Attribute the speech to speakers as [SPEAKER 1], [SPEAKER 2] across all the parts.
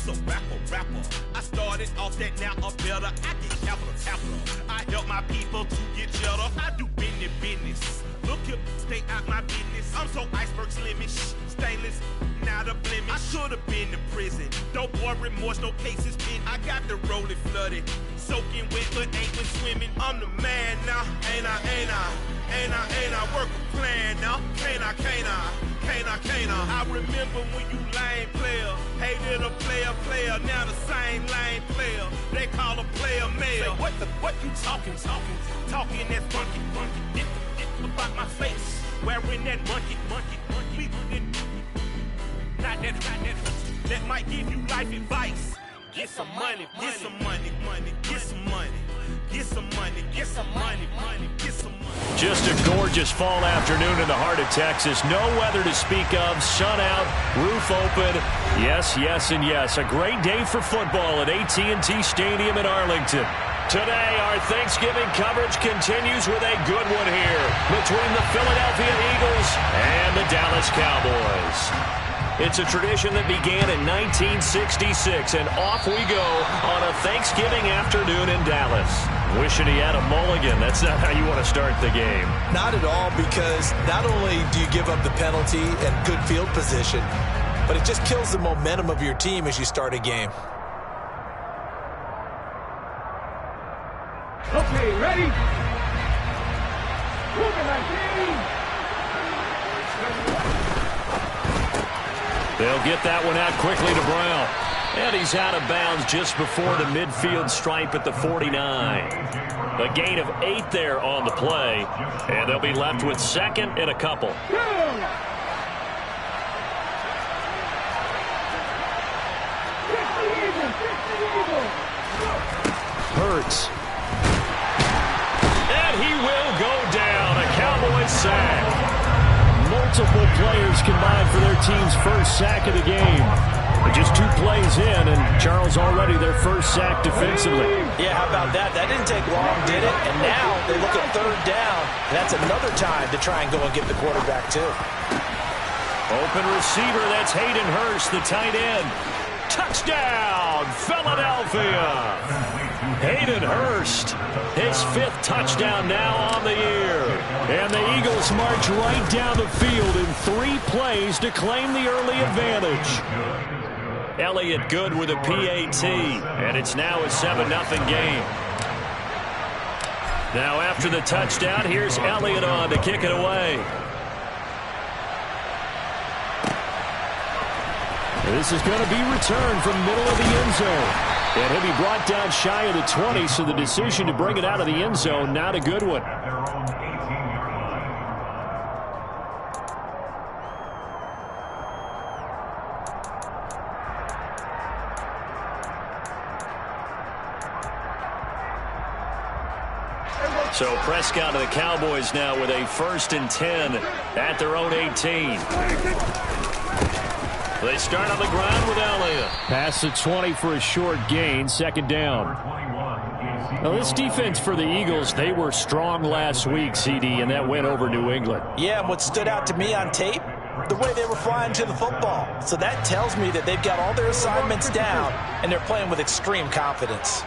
[SPEAKER 1] was a rapper. I started off that, now I'm better. I get capital. I help my people to get cheddar. I do business. Look here, stay out my business. I'm so iceberg slimish, stainless, not a blemish. I should have been in prison. Don't boy remorse, no cases pinned. I got the rolling flooded, soaking wet, but ain't been swimming. I'm the man now, ain't I work a plan now. Can't I? I remember when you lame player, hated a player, now the same lame player. They call a player male. Say, what you talking that funky. Get about my face, wearing that monkey. Not that might give you life advice. Get some money.
[SPEAKER 2] Just a gorgeous fall afternoon in the heart of Texas. No weather to speak of. Sun out, roof open. Yes, and yes. A great day for football at AT&T Stadium in Arlington. Today, our Thanksgiving coverage continues with a good one here between the Philadelphia Eagles and the Dallas Cowboys. It's a tradition that began in 1966, and off we go on a Thanksgiving afternoon in Dallas. Wishing he had a mulligan. That's not how you want to start the game.
[SPEAKER 3] Not at all, because not only do you give up the penalty and good field position, but it just kills the momentum of your team as you start a game.
[SPEAKER 4] Okay, ready? Moving like game.
[SPEAKER 2] They'll get that one out quickly to Brown. And he's out of bounds just before the midfield stripe at the 49. A gain of 8 there on the play. And they'll be left with second and a couple. Hurts. And he will go down. A Cowboys sack. Multiple players combined for their team's first sack of the game. Just 2 plays in, and Charles already their first sack defensively.
[SPEAKER 3] Yeah, how about that? That didn't take long, did it? And now they look at third down, and that's another time to try and go and get the quarterback, too.
[SPEAKER 2] Open receiver, that's Hayden Hurst, the tight end. Touchdown, Philadelphia! Hayden Hurst, his 5th touchdown now on the year. And the Eagles march right down the field in 3 plays to claim the early advantage. Elliott good with a PAT, and it's now a 7-0 game. Now after the touchdown, here's Elliott on to kick it away. This is going to be returned from middle of the end zone. And he'll be brought down shy of the 20, so the decision to bring it out of the end zone, not a good one. So Prescott of the Cowboys now with a 1st and 10 at their own 18. They start on the ground with Elliott. Pass the 20 for a short gain, 2nd down. Now this defense for the Eagles, they were strong last week, CD, and that went over New England.
[SPEAKER 3] Yeah, and what stood out to me on tape, the way they were flying to the football. So that tells me that they've got all their assignments down, and they're playing with extreme confidence.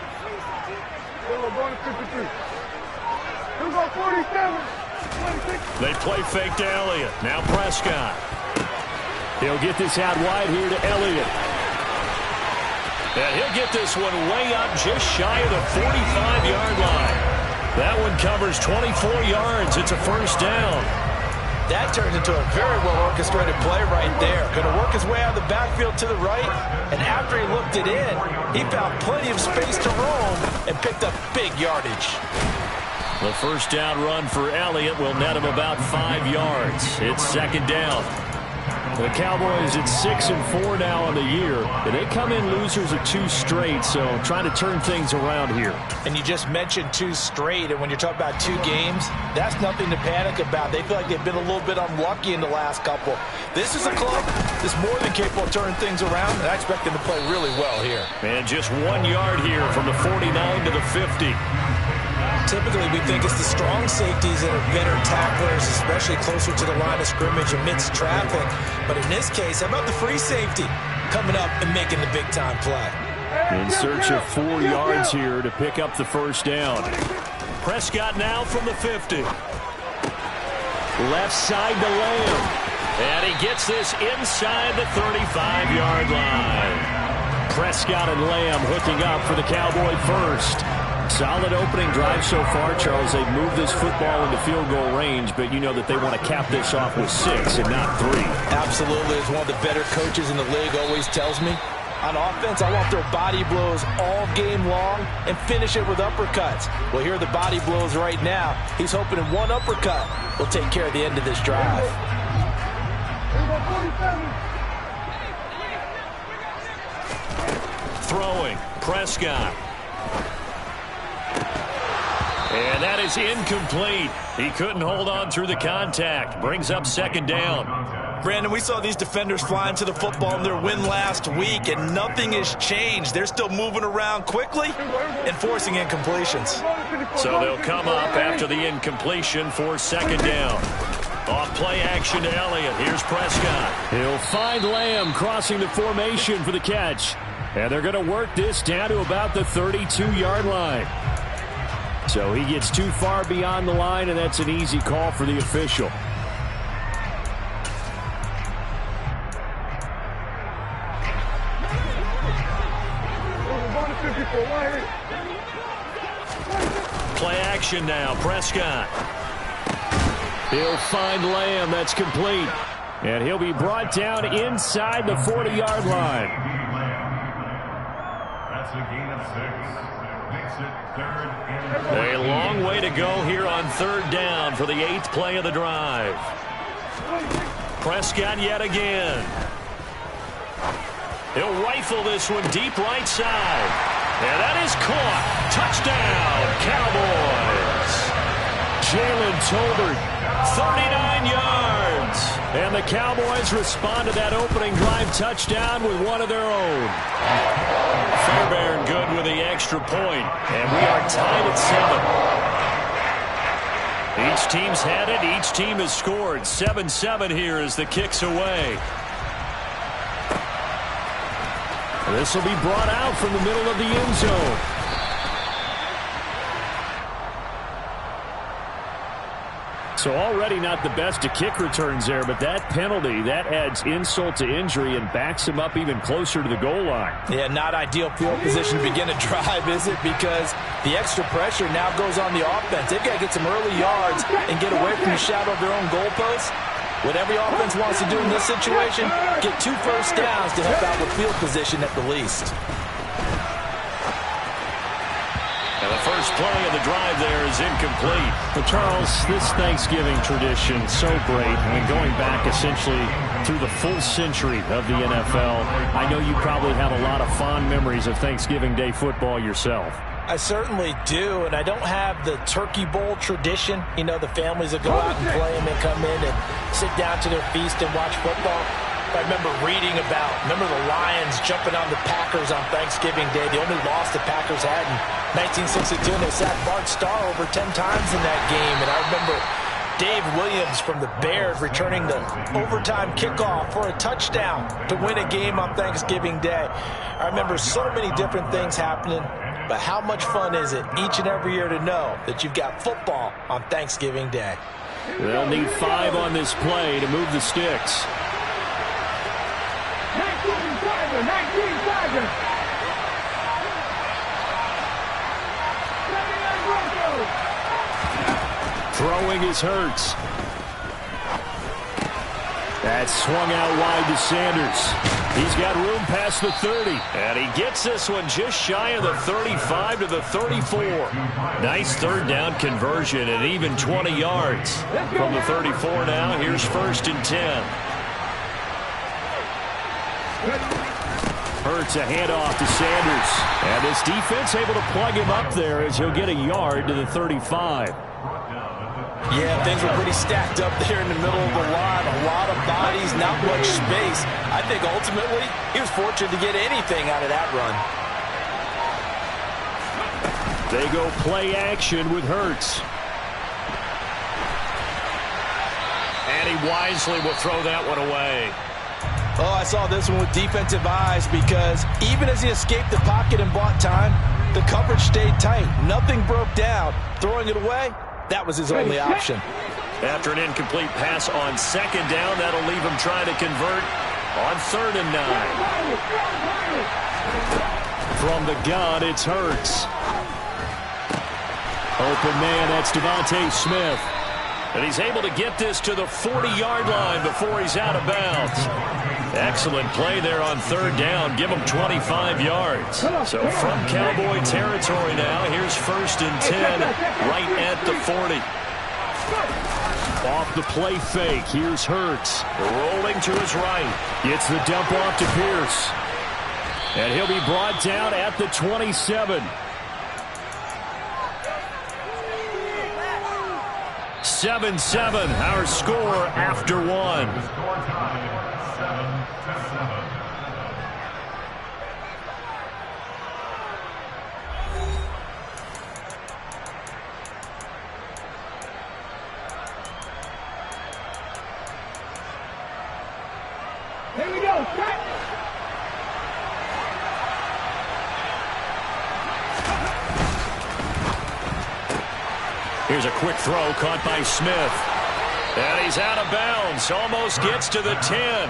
[SPEAKER 2] They play fake to Elliott. Now Prescott. He'll get this out wide here to Elliott. And he'll get this one way up just shy of the 45-yard line. That one covers 24 yards. It's a 1st down.
[SPEAKER 3] That turned into a very well-orchestrated play right there. Going to work his way out of the backfield to the right, and after he looked it in, he found plenty of space to roam and picked up big yardage.
[SPEAKER 2] The 1st down run for Elliott will net him about 5 yards. It's 2nd down. The Cowboys at 6-4 now on the year. And they come in losers of 2 straight, so trying to turn things around here.
[SPEAKER 3] And you just mentioned 2 straight, and when you're talking about 2 games, that's nothing to panic about. They feel like they've been a little bit unlucky in the last couple. This is a club that's more than capable of turning things around, and I expect them to play really well here.
[SPEAKER 2] And just 1 yard here from the 49 to the 50.
[SPEAKER 3] Typically, we think it's the strong safeties that are better tacklers, especially closer to the line of scrimmage amidst traffic. But in this case, how about the free safety? coming up and making the big-time play.
[SPEAKER 2] In search of 4 yards here to pick up the first down. Prescott now from the 50. Left side to Lamb. And he gets this inside the 35-yard line. Prescott and Lamb hooking up for the Cowboy first. Solid opening drive so far, Charles. They've moved this football into field goal range, but you know that they want to cap this off with 6 and not 3.
[SPEAKER 3] Absolutely. As one of the better coaches in the league always tells me, on offense, I want their body blows all game long and finish it with uppercuts. Well, here are the body blows right now. He's hoping in one uppercut will take care of the end of this drive.
[SPEAKER 2] Throwing, Prescott. And that is incomplete. He couldn't hold on through the contact. Brings up second down.
[SPEAKER 3] Brandon, we saw these defenders flying to the football in their win last week, and nothing has changed. They're still moving around quickly and forcing incompletions.
[SPEAKER 2] So they'll come up after the incompletion for second down. Off play action to Elliott. Here's Prescott. He'll find Lamb crossing the formation for the catch. And they're going to work this down to about the 32-yard line. So he gets too far beyond the line, and that's an easy call for the official. Play action now, Prescott. He'll find Lamb. That's complete. And he'll be brought down inside the 40-yard line.
[SPEAKER 5] That's a gain of 6. Makes it 3rd and 14.
[SPEAKER 2] A long way to go here on 3rd down for the 8th play of the drive. Prescott yet again. He'll rifle this one deep right side. And that is caught. Touchdown, Cowboys. Jalen Tolbert, 39 yards. And the Cowboys respond to that opening drive touchdown with one of their own. Fairbairn good with the extra point. And we are tied at 7. Each team's had it. Each team has scored. 7-7 here as the kick's away. This will be brought out from the middle of the end zone. So already not the best of kick returns there, but that penalty, that adds insult to injury and backs him up even closer to the goal line.
[SPEAKER 3] Yeah, not ideal field position to begin a drive, is it? Because the extra pressure now goes on the offense. They've got to get some early yards and get away from the shadow of their own goalposts. What every offense wants to do in this situation, get 2 first downs to help out with field position at the least.
[SPEAKER 2] And the first play of the drive there is incomplete. Well, Charles, this Thanksgiving tradition, so great. I mean, going back essentially through the full century of the NFL, I know you probably have a lot of fond memories of Thanksgiving Day football yourself.
[SPEAKER 3] I certainly do, and I don't have the turkey bowl tradition. You know, the families that go out and play and they come in and sit down to their feast and watch football. I remember reading about, the Lions jumping on the Packers on Thanksgiving Day. The only loss the Packers had in 1962, and they sacked Bart Starr over 10 times in that game. And I remember Dave Williams from the Bears returning the overtime kickoff for a touchdown to win a game on Thanksgiving Day. I remember so many different things happening. But how much fun is it each and every year to know that you've got football on Thanksgiving Day?
[SPEAKER 2] They'll need 5 on this play to move the sticks.
[SPEAKER 4] 19-5.
[SPEAKER 2] Throwing is Hurts. That's swung out wide to Sanders. He's got room past the 30. And he gets this one just shy of the 35 to the 34. Nice 3rd down conversion and even 20 yards. From the 34 now, here's 1st and 10. Hurts a handoff to Sanders. And this defense able to plug him up there as he'll get a yard to the 35.
[SPEAKER 3] Yeah, things were pretty stacked up there in the middle of the line. A lot of bodies, not much space. I think ultimately he was fortunate to get anything out of that run.
[SPEAKER 2] They go play action with Hurts. And he wisely will throw that one away.
[SPEAKER 3] Oh, I saw this one with defensive eyes because even as he escaped the pocket and bought time, the coverage stayed tight. Nothing broke down. Throwing it away, that was his only option.
[SPEAKER 2] After an incomplete pass on second down, that'll leave him trying to convert on 3rd and 9. From the gun, it's Hurts. Open man, that's Devontae Smith. And he's able to get this to the 40-yard line before he's out of bounds. Excellent play there on 3rd down. Give him 25 yards. So from Cowboy territory now, here's 1st and 10 right at the 40. Off the play fake, here's Hurts. Rolling to his right. Gets the dump off to Pierce. And he'll be brought down at the 27. 7-7, our score after one.
[SPEAKER 5] Score time, 7-7.
[SPEAKER 4] Here we go. Cut.
[SPEAKER 2] Here's a quick throw caught by Smith. And he's out of bounds. Almost gets to the 10.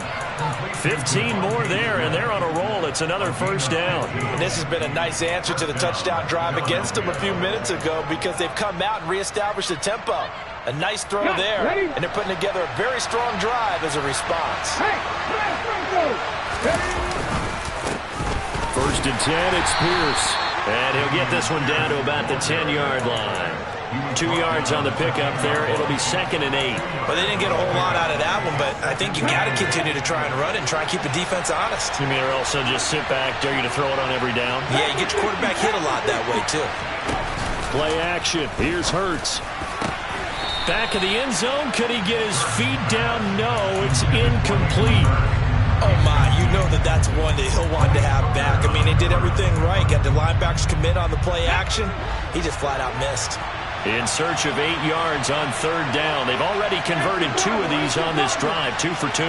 [SPEAKER 2] 15 more there, and they're on a roll. It's another 1st down.
[SPEAKER 3] And this has been a nice answer to the touchdown drive against them a few minutes ago because they've come out and reestablished the tempo. A nice throw there, and they're putting together a very strong drive as a response.
[SPEAKER 2] 1st and 10, it's Pierce. And he'll get this one down to about the 10-yard line. 2 yards on the pickup there. It'll be 2nd and 8.
[SPEAKER 3] Well, they didn't get a whole lot out of that one, but I think you got to continue to try and run it and try and keep the defense honest.
[SPEAKER 2] You mean or else they'll just sit back, dare you to throw it on every down?
[SPEAKER 3] Yeah, you get your quarterback hit a lot that way, too.
[SPEAKER 2] Play action. Here's Hurts. Back of the end zone. Could he get his feet down? No, it's incomplete.
[SPEAKER 3] Oh, my, you know that's one that he'll want to have back. I mean, they did everything right. Got the linebackers commit on the play action. He just flat out missed.
[SPEAKER 2] In search of 8 yards on 3rd down. They've already converted 2 of these on this drive, 2 for 2.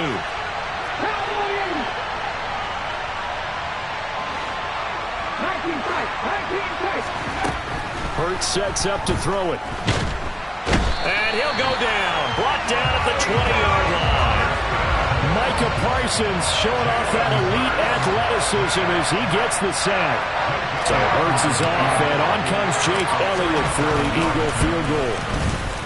[SPEAKER 2] Hurts sets up to throw it. And he'll go down. Brought down at the 20-yard line. Micah Parsons showing off that elite athleticism as he gets the sack. So Hurts is off, and on comes Jake Elliott for the Eagle field goal.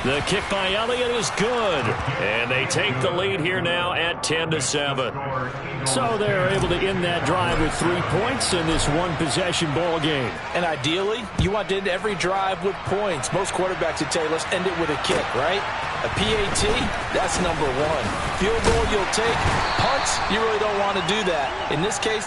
[SPEAKER 2] The kick by Elliott is good, and they take the lead here now at 10-7. So they're able to end that drive with 3 points in this one-possession ball game.
[SPEAKER 3] And ideally, you want to end every drive with points. Most quarterbacks would tell you, let's end it with a kick, right? A PAT, that's number 1. Field goal you'll take. Punts, you really don't want to do that. In this case,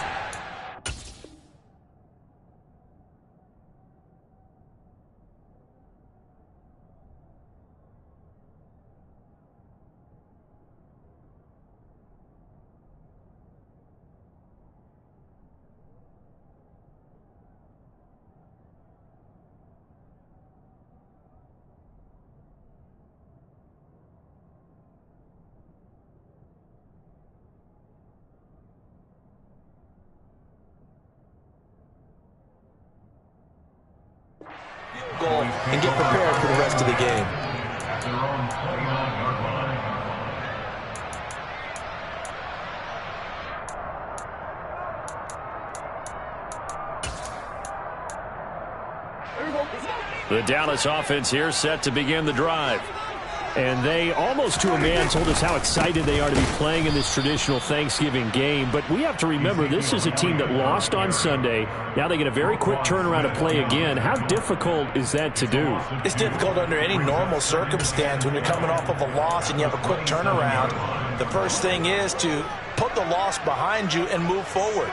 [SPEAKER 3] goal and get prepared for the rest of the game.
[SPEAKER 5] At their own 29-yard line.
[SPEAKER 2] The Dallas offense here set to begin the drive. And they, almost to a man, told us how excited they are to be playing in this traditional Thanksgiving game. But we have to remember, this is a team that lost on Sunday. Now they get a very quick turnaround to play again. How difficult is that to do?
[SPEAKER 3] It's difficult under any normal circumstance when you're coming off of a loss and you have a quick turnaround. The first thing is to put the loss behind you and move forward.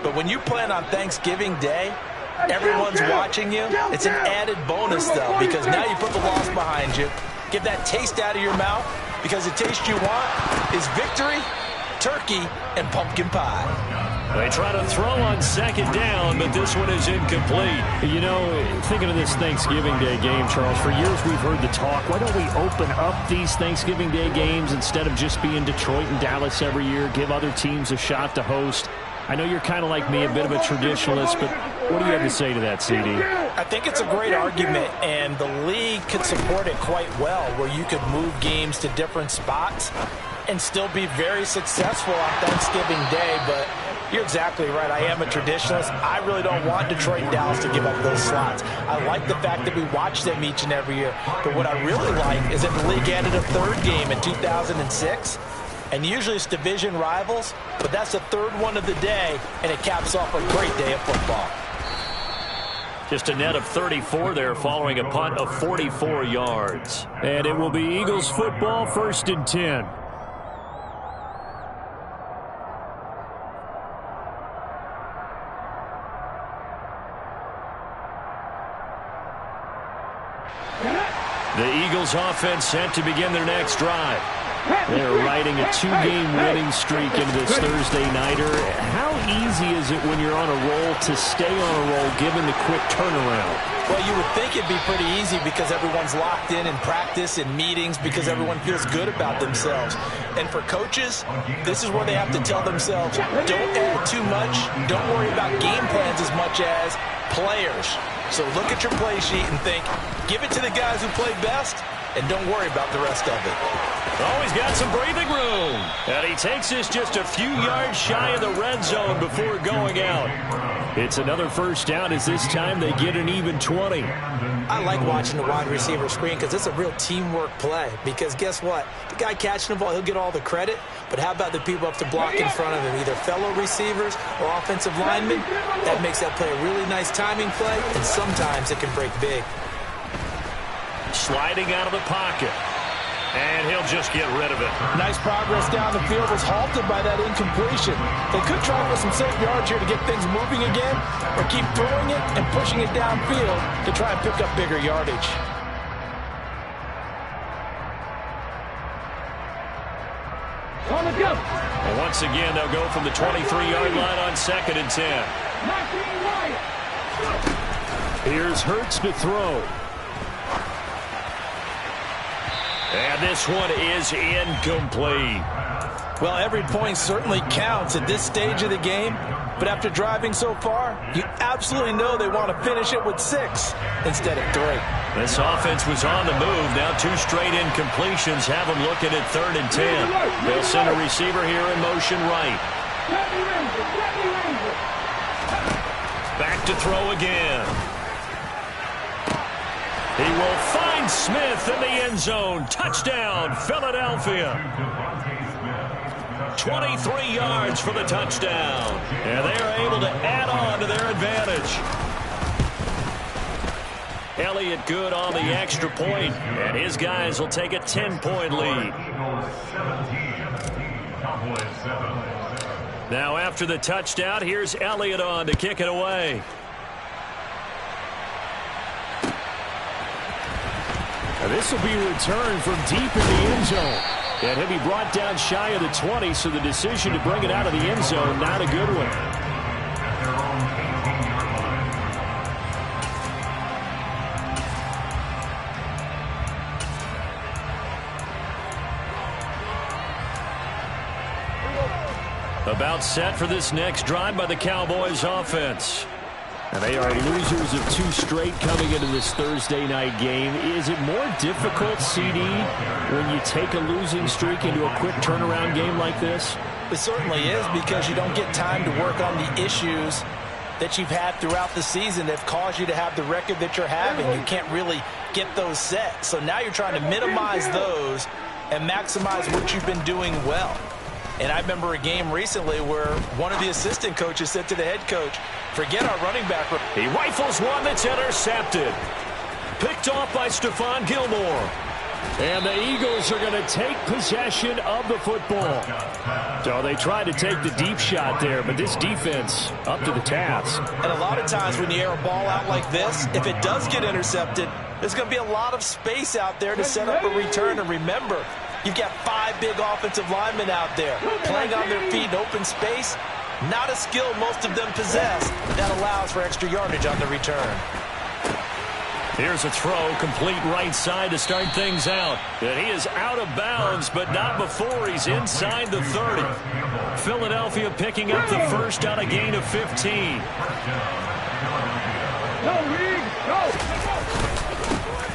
[SPEAKER 3] But when you plan on Thanksgiving Day, everyone's watching you. It's an added bonus, though, because now you put the loss behind you. Get that taste out of your mouth, because the taste you want is victory turkey and pumpkin pie.
[SPEAKER 2] They try to throw on second down, but this one is incomplete. You know, thinking of this Thanksgiving Day game, Charles, for years we've heard the talk, why don't we open up these Thanksgiving Day games instead of just being Detroit and Dallas every year, give other teams a shot to host? I know you're kind of like me, a bit of a traditionalist, but what do you have to say to that, CD?
[SPEAKER 3] I think it's a great argument, and the league could support it quite well, where you could move games to different spots and still be very successful on Thanksgiving Day, but you're exactly right. I am a traditionalist. I really don't want Detroit and Dallas to give up those slots. I like the fact that we watch them each and every year. But what I really like is that the league added a third game in 2006. And usually it's division rivals, but that's the third one of the day, and it caps off a great day of football.
[SPEAKER 2] Just a net of 34 there following a punt of 44 yards. And it will be Eagles football, 1st and 10. The Eagles offense set to begin their next drive. They're riding a 2-game winning streak into this Thursday nighter. How easy is it when you're on a roll to stay on a roll given the quick turnaround?
[SPEAKER 3] Well, you would think it'd be pretty easy because everyone's locked in practice and meetings because everyone feels good about themselves. And for coaches, this is where they have to tell themselves, don't add too much, don't worry about game plans as much as players. So look at your play sheet and think, give it to the guys who play best, and don't worry about the rest of it.
[SPEAKER 2] Oh, he's got some breathing room. And he takes this just a few yards shy of the red zone before going out. It's another first down as this time they get an even 20.
[SPEAKER 3] I like watching the wide receiver screen because it's a real teamwork play. Because guess what? The guy catching the ball, he'll get all the credit. But how about the people up to block in front of him, either fellow receivers or offensive linemen? That makes that play a really nice timing play, and sometimes it can break big.
[SPEAKER 2] Sliding out of the pocket. And he'll just get rid of it.
[SPEAKER 3] Nice progress down the field was halted by that incompletion. They could try for some safe yards here to get things moving again, or keep throwing it and pushing it downfield to try and pick up bigger yardage.
[SPEAKER 2] And once again, they'll go from the 23-yard line on 2nd and 10. Here's Hurts to throw. And this one is incomplete.
[SPEAKER 3] Well, every point certainly counts at this stage of the game, but after driving so far, you absolutely know they want to finish it with 6 instead of 3.
[SPEAKER 2] This offense was on the move. Now 2 straight incompletions have them looking at 3rd and 10. They'll send a receiver here in motion right. Back to throw again. He will find Smith in the end zone. Touchdown, Philadelphia. 23 yards for the touchdown. And they are able to add on to their advantage. Elliott good on the extra point, and his guys will take a 10-point lead. Now after the touchdown, here's Elliott on to kick it away. This will be returned from deep in the end zone. And he'll be brought down shy of the 20, so the decision to bring it out of the end zone, not a good one. About set for this next drive by the Cowboys offense. And they are losers of 2 straight coming into this Thursday night game. Is it more difficult, CD, when you take a losing streak into a quick turnaround game like this?
[SPEAKER 3] It certainly is, because you don't get time to work on the issues that you've had throughout the season that have caused you to have the record that you're having. You can't really get those set. So now you're trying to minimize those and maximize what you've been doing well. And I remember a game recently where one of the assistant coaches said to the head coach, forget our running back.
[SPEAKER 2] He rifles one that's intercepted. Picked off by Stephon Gilmore. And the Eagles are going to take possession of the football. So they tried to take the deep shot there, but this defense up to the task.
[SPEAKER 3] And a lot of times when you air a ball out like this, if it does get intercepted, there's going to be a lot of space out there to set up a return. And remember, You've got 5 big offensive linemen out there playing on their feet in open space. Not a skill most of them possess. That allows for extra yardage on the return.
[SPEAKER 2] Here's a throw, complete right side to start things out. And he is out of bounds, but not before he's inside the 30. Philadelphia picking up the first on a gain of 15.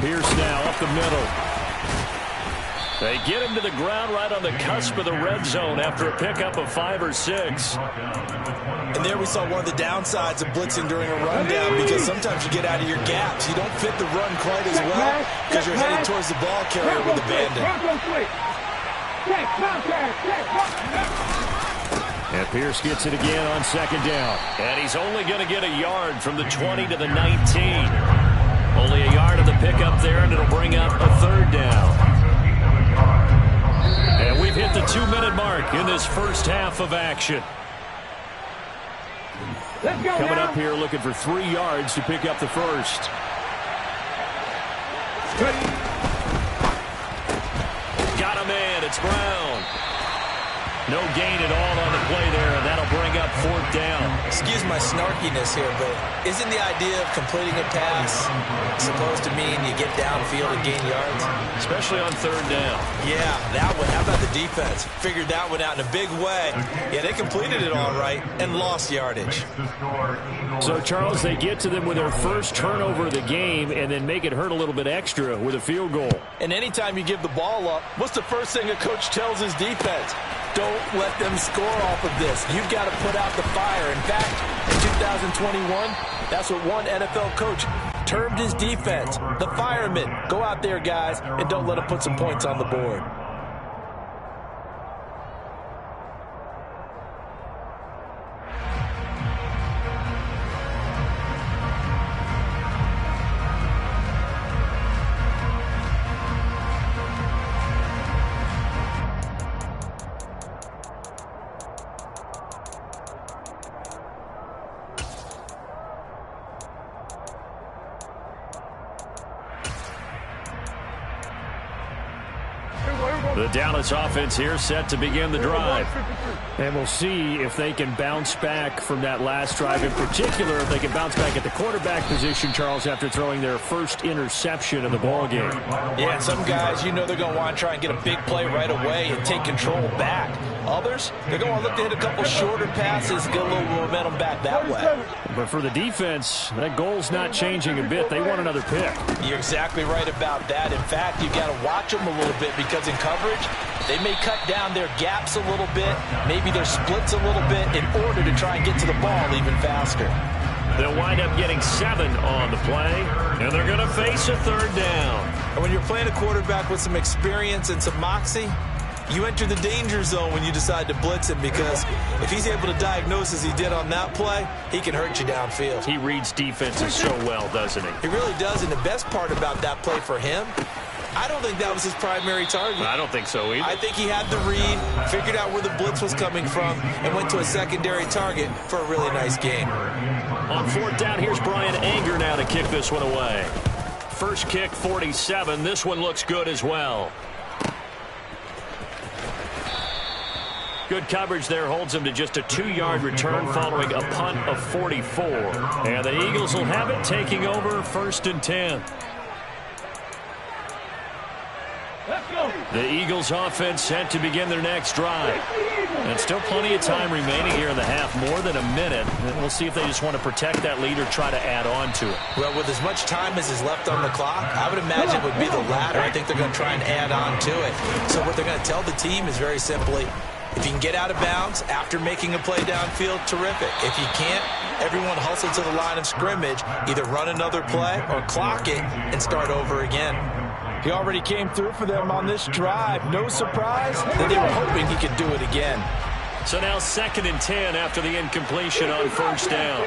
[SPEAKER 2] Pierce now up the middle. They get him to the ground right on the cusp of the red zone after a pickup of 5 or 6.
[SPEAKER 3] And there we saw one of the downsides of blitzing during a rundown, because sometimes you get out of your gaps. You don't fit the run quite as well because you're headed towards the ball carrier with abandon.
[SPEAKER 2] And Pierce gets it again on second down. And he's only going to get a yard from the 20 to the 19. Only a yard of the pickup there, and it'll bring up a third down. And we've hit the 2-minute mark in this first half of action. Coming up here looking for 3 yards to pick up the first. Got him in. It's Brown. No gain at all on the play there, and that'll bring up 4th down.
[SPEAKER 3] Excuse my snarkiness here, but isn't the idea of completing a pass supposed to mean you get downfield and gain yards?
[SPEAKER 2] Especially on 3rd down.
[SPEAKER 3] Yeah, that one. How about the defense? Figured that one out in a big way. Yeah, they completed it all right and lost yardage.
[SPEAKER 2] So, Charles, they get to them with their first turnover of the game and then make it hurt a little bit extra with a field goal.
[SPEAKER 3] And anytime you give the ball up, what's the first thing a coach tells his defense? Don't let them score off of this. You've got to put out the fire. In fact, in 2021, that's what one NFL coach termed his defense. The firemen. Go out there, guys, and don't let them put some points on the board.
[SPEAKER 2] The Dallas offense here set to begin the drive. And we'll see if they can bounce back from that last drive. In particular, if they can bounce back at the quarterback position, Charles, after throwing their first interception of the ballgame.
[SPEAKER 3] Yeah, some guys, you know they're going to want to try and get a big play right away and take control back. Others, they're going to look to hit a couple shorter passes, get a little momentum back that way.
[SPEAKER 2] But for the defense, that goal's not changing a bit. They want another pick.
[SPEAKER 3] You're exactly right about that. In fact, you've got to watch them a little bit, because in coverage, they may cut down their gaps a little bit, maybe their splits a little bit, in order to try and get to the ball even faster.
[SPEAKER 2] They'll wind up getting 7 on the play, and they're going to face a 3rd down.
[SPEAKER 3] And when you're playing a quarterback with some experience and some moxie, you enter the danger zone when you decide to blitz him, because if he's able to diagnose as he did on that play, he can hurt you downfield.
[SPEAKER 2] He reads defenses so well, doesn't he?
[SPEAKER 3] He really does, and the best part about that play for him, I don't think that was his primary target.
[SPEAKER 2] I don't think so either.
[SPEAKER 3] I think he had the read, figured out where the blitz was coming from, and went to a secondary target for a really nice game.
[SPEAKER 2] On 4th down, here's Brian Anger now to kick this one away. First kick, 47. This one looks good as well. Good coverage there holds him to just a 2-yard return following a punt of 44. And the Eagles will have it, taking over 1st and 10. The Eagles offense set to begin their next drive. And still plenty of time remaining here in the half, more than a minute. And we'll see if they just want to protect that lead or try to add on to it.
[SPEAKER 3] Well, with as much time as is left on the clock, I would imagine it would be the latter. I think they're going to try and add on to it. So what they're going to tell the team is very simply, if you can get out of bounds after making a play downfield, terrific. If you can't, everyone hustle to the line of scrimmage, either run another play or clock it and start over again. He already came through for them on this drive. No surprise that they were hoping he could do it again.
[SPEAKER 2] So now 2nd and 10 after the incompletion on 1st down.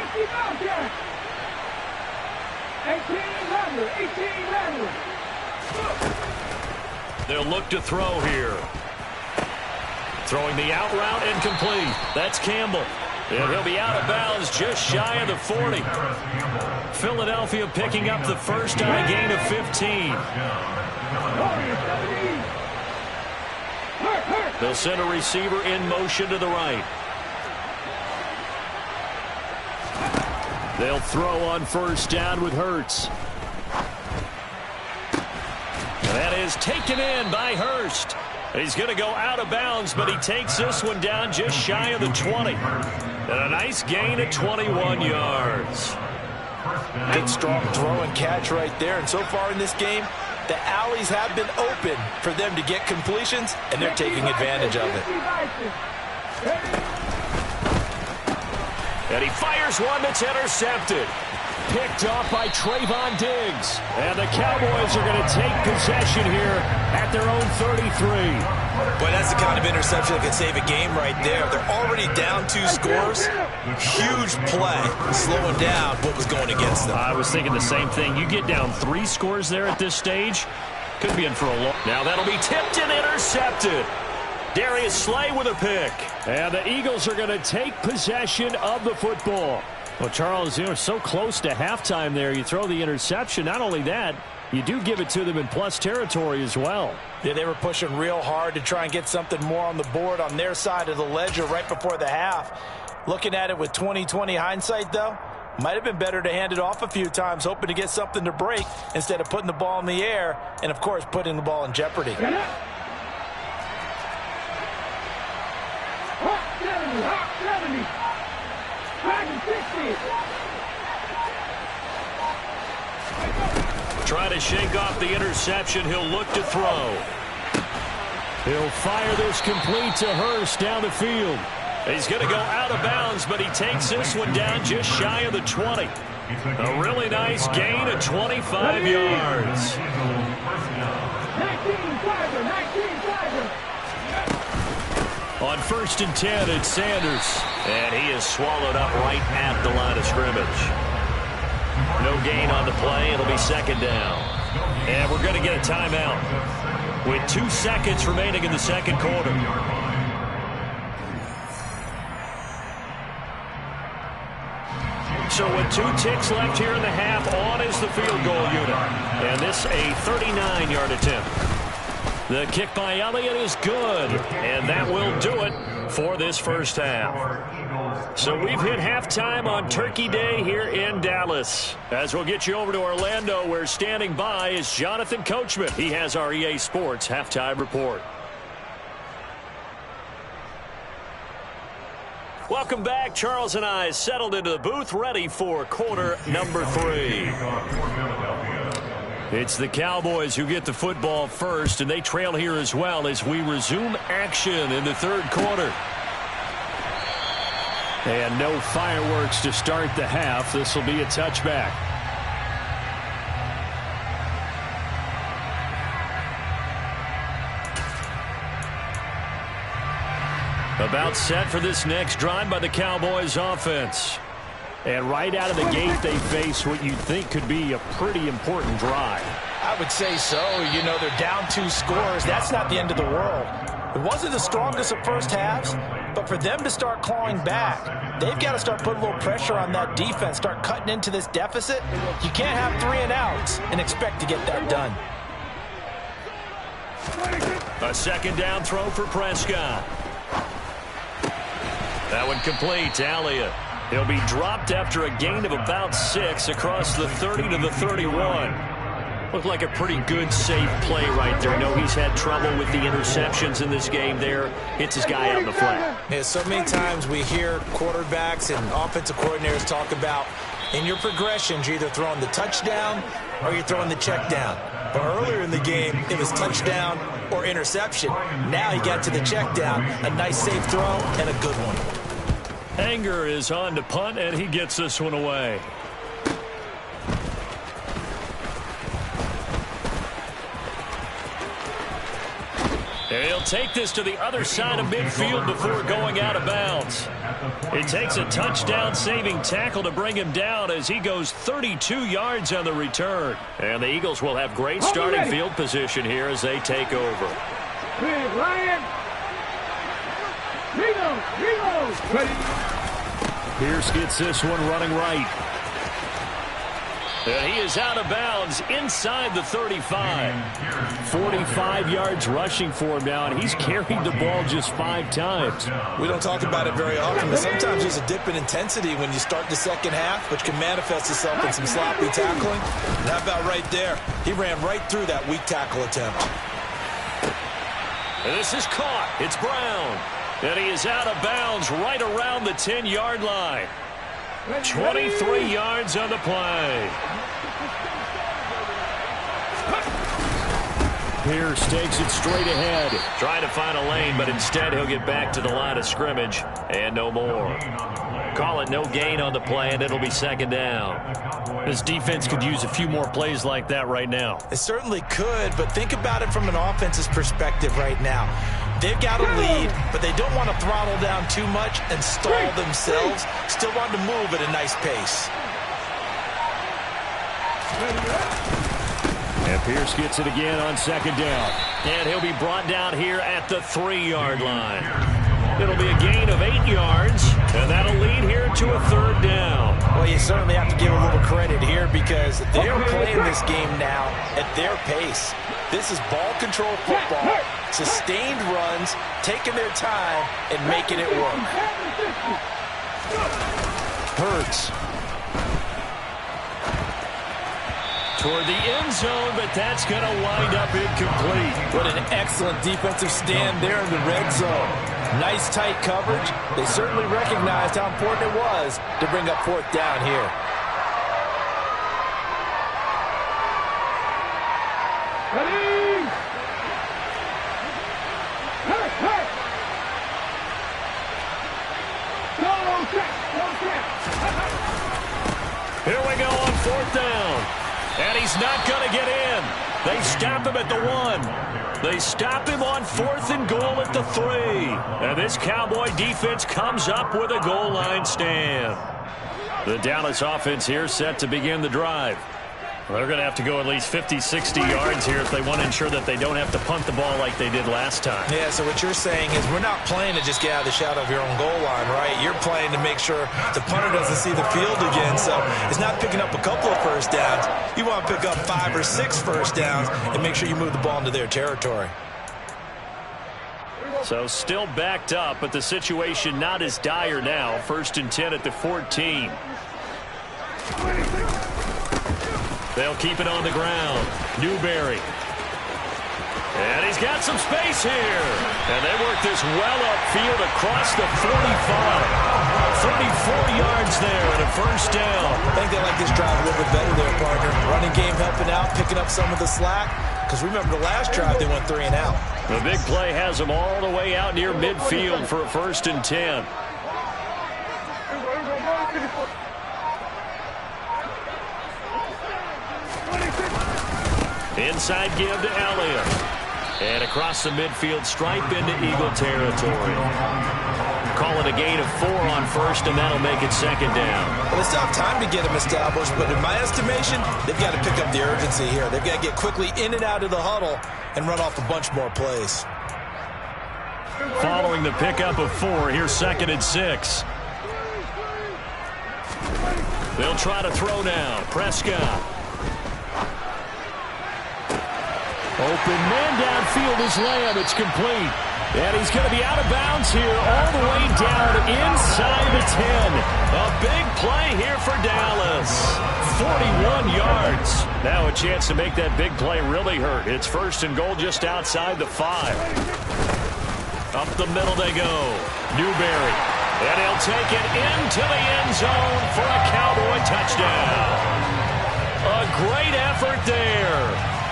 [SPEAKER 2] 18 They'll look to throw here. Throwing the out route, incomplete. That's Campbell. And he'll be out of bounds just shy of the 40. Philadelphia picking up the first on a gain of 15. They'll send a receiver in motion to the right. They'll throw on first down with Hurts. That is taken in by Hurst. He's going to go out of bounds, but he takes this one down just shy of the 20. And a nice gain of 21 yards.
[SPEAKER 3] Good strong throw and catch right there. And so far in this game, the alleys have been open for them to get completions, and they're taking advantage of it.
[SPEAKER 2] And he fires one that's intercepted. Picked off by Trayvon Diggs. And the Cowboys are going to take possession here at their own 33.
[SPEAKER 3] Boy, that's the kind of interception that could save a game right there. They're already down 2 scores. Huge play, slowing down what was going against them.
[SPEAKER 2] I was thinking the same thing. You get down 3 scores there at this stage, could be in for a long. Now that'll be tipped and intercepted. Darius Slay with a pick. And the Eagles are going to take possession of the football. Well, Charles, you're so close to halftime there. You throw the interception. Not only that, you do give it to them in plus territory as well.
[SPEAKER 3] Yeah, they were pushing real hard to try and get something more on the board on their side of the ledger right before the half. Looking at it with 20/20 hindsight, though, might have been better to hand it off a few times, hoping to get something to break instead of putting the ball in the air and, of course, putting the ball in jeopardy.
[SPEAKER 2] Try to shake off the interception. He'll look to throw. He'll fire this complete to Hurst down the field. He's going to go out of bounds, but he takes this one down just shy of the 20. A really nice gain of 25 yards. On 1st and 10, it's Sanders. And he is swallowed up right at the line of scrimmage. No gain on the play. It'll be 2nd down. And we're going to get a timeout with 2 seconds remaining in the 2nd quarter. So with 2 ticks left here in the half, on is the field goal unit. And this a 39-yard attempt. The kick by Elliott is good, and that will do it for this first half. So we've hit halftime on Turkey Day here in Dallas. As we'll get you over to Orlando, where standing by is Jonathan Coachman. He has our EA Sports halftime report. Welcome back. Charles and I settled into the booth, ready for quarter number 3. It's the Cowboys who get the football first, and they trail here as well as we resume action in the 3rd quarter. And no fireworks to start the half. This will be a touchback. About set for this next drive by the Cowboys offense. And right out of the gate, they face what you'd think could be a pretty important drive.
[SPEAKER 3] I would say so. You know, they're down 2 scores. That's not the end of the world. It wasn't the strongest of first halves, but for them to start clawing back, they've got to start putting a little pressure on that defense, start cutting into this deficit. You can't have 3 and outs and expect to get that done.
[SPEAKER 2] A 2nd down throw for Prescott. That one complete to Elliott. He'll be dropped after a gain of about 6 across the 30 to the 31. Looked like a pretty good, safe play right there. I know he's had trouble with the interceptions in this game there. Hits his guy out in the flat.
[SPEAKER 3] Yeah, so many times we hear quarterbacks and offensive coordinators talk about in your progressions, you're either throwing the touchdown or you're throwing the check down. But earlier in the game, it was touchdown or interception. Now he got to the check down. A nice safe throw and a good one.
[SPEAKER 2] Anger is on to punt, and he gets this one away. And he'll take this to the other side of midfield before going out of bounds. It takes a touchdown-saving tackle to bring him down as he goes 32 yards on the return. And the Eagles will have great starting field position here as they take over.
[SPEAKER 4] Big Ryan. Ready.
[SPEAKER 2] Pierce gets this one running right. And he is out of bounds inside the 35. 45 yards rushing for him now, and he's carried the ball just 5 times.
[SPEAKER 3] We don't talk about it very often, but sometimes there's a dip in intensity when you start the second half, which can manifest itself in some sloppy tackling. And how about right there? He ran right through that weak tackle attempt.
[SPEAKER 2] And this is caught. It's Brown. And he is out of bounds right around the 10-yard line. 23 yards on the play. Pierce takes it straight ahead. Trying to find a lane, but instead he'll get back to the line of scrimmage. And no more. Call it no gain on the play, and it'll be second down. This defense could use a few more plays like that right now.
[SPEAKER 3] It certainly could, but think about it from an offense's perspective right now. They've got a lead, but they don't want to throttle down too much and stall themselves. Still want to move at a nice pace.
[SPEAKER 2] And Pierce gets it again on second down. And he'll be brought down here at the 3-yard line. It'll be a gain of 8 yards, and that'll lead here to a third down.
[SPEAKER 3] Well, you certainly have to give a little credit here because they're playing this game now at their pace. This is ball control football, sustained runs, taking their time, and making it work.
[SPEAKER 2] Hurts. Toward the end zone, but that's going to wind up incomplete.
[SPEAKER 3] What an excellent defensive stand there in the red zone. Nice tight coverage. They certainly recognized how important it was to bring up fourth down here.
[SPEAKER 4] Ready? Hey, hey! Don't check.
[SPEAKER 2] Here we go on fourth down. And he's not going to get in. They stop him at the 1. They stop him on 4th and goal at the 3. And this Cowboy defense comes up with a goal line stand. The Dallas offense here set to begin the drive. Well, they're going to have to go at least 50, 60 yards here if they want to ensure that they don't have to punt the ball like they did last time.
[SPEAKER 3] Yeah, so what you're saying is we're not playing to just get out of the shadow of your own goal line, right? You're playing to make sure the punter doesn't see the field again. So it's not picking up a couple of first downs. You want to pick up 5 or 6 first downs and make sure you move the ball into their territory.
[SPEAKER 2] So still backed up, but the situation not as dire now. 1st and 10 at the 14. They'll keep it on the ground. Newberry. And he's got some space here. And they work this well upfield across the 45. 34 yards there and a first down.
[SPEAKER 3] I think they like this drive a little bit better there, partner. Running game helping out, picking up some of the slack. Because remember the last drive, they went 3 and out.
[SPEAKER 2] The big play has them all the way out near midfield for a 1st and 10. Inside give to Elliott. And across the midfield stripe into Eagle territory. Call it a gain of 4 on 1st, and that'll make it 2nd down.
[SPEAKER 3] Well, they still have time to get him established, but in my estimation, they've got to pick up the urgency here. They've got to get quickly in and out of the huddle and run off a bunch more plays.
[SPEAKER 2] Following the pickup of 4, here's 2nd and 6. They'll try to throw now. Prescott. Open man downfield is Lamb. It's complete. And he's going to be out of bounds here all the way down inside the 10. A big play here for Dallas. 41 yards. Now a chance to make that big play really hurt. It's 1st and goal just outside the 5. Up the middle they go. Newberry. And he'll take it into the end zone for a Cowboy touchdown. A great effort there.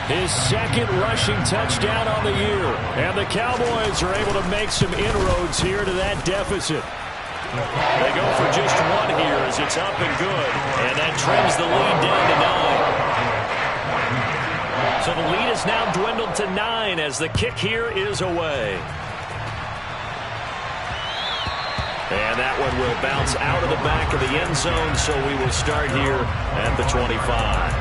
[SPEAKER 2] His 2nd rushing touchdown on the year. And the Cowboys are able to make some inroads here to that deficit. They go for just 1 here as it's up and good. And that trims the lead down to 9. So the lead is now dwindled to 9 as the kick here is away. And that one will bounce out of the back of the end zone, so we will start here at the 25.